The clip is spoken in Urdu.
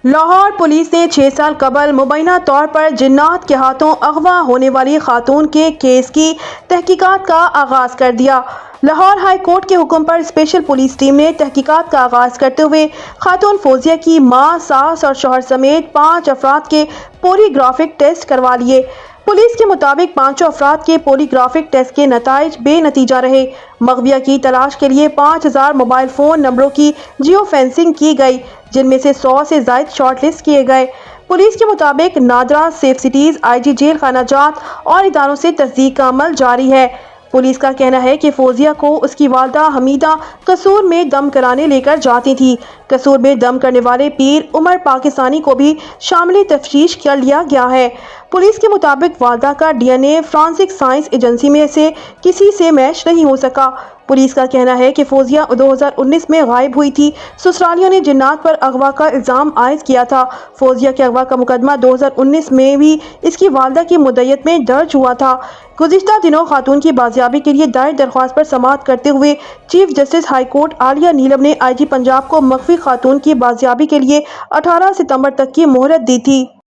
لاہور پولیس نے 6 سال قبل مبینہ طور پر جنات کے ہاتھوں اغوا ہونے والی خاتون کے کیس کی تحقیقات کا آغاز کر دیا۔ لاہور ہائی کورٹ کے حکم پر اسپیشل پولیس ٹیم نے تحقیقات کا آغاز کرتے ہوئے خاتون فوزیہ کی ماں، ساس اور شوہر سمیت 5 افراد کے پولی گرافک ٹیسٹ کروا لیے۔ پولیس کے مطابق 5 افراد کے پولی گرافک ٹیسٹ کے نتائج بے نتیجہ رہے۔ مغویہ کی تلاش کے لیے 5000 موبائل فون نمبروں کی جیو فینسنگ کی گئی، جن میں سے 100 سے زائد شارٹ لسٹ کیے گئے۔ پولیس کے مطابق نادرا، سیف سٹیز، آئی جی جیل خانہ جات اور اداروں سے تصدیق کا عمل جاری ہے۔ پولیس کا کہنا ہے کہ فوزیہ کو اس کی والدہ حمیدہ قصور میں دم کرانے لے کر جاتی تھی۔ قصور میں دم کرنے والے پیر عمر پاکستانی کو بھی شامل تفتیش کر لیا گیا ہے۔ پولیس کے مطابق والدہ کا ڈی این اے فرانسک سائنس ایجنسی میں سے کسی سے میچ نہیں ہو سکا۔ پولیس کا کہنا ہے کہ فوزیہ 2019 میں غائب ہوئی تھی۔ سسرالیوں نے جنات پر اغوا کا الزام عائد کیا تھا۔ فوزیہ کے اغوا کا مقدمہ 2019 میں بھی اس کی والدہ کی مدعیت میں درج ہوا تھا۔ گزشتہ دنوں خاتون کی بازیابی کے لیے دائر درخواست پر سماعت کرتے ہوئے چیف جسٹس ہائی کورٹ عالیہ نیلم نے آئی جی پنجاب کو مخفی خاتون کی بازیابی کے لیے 18 ستمبر تک کی مہلت دی تھی۔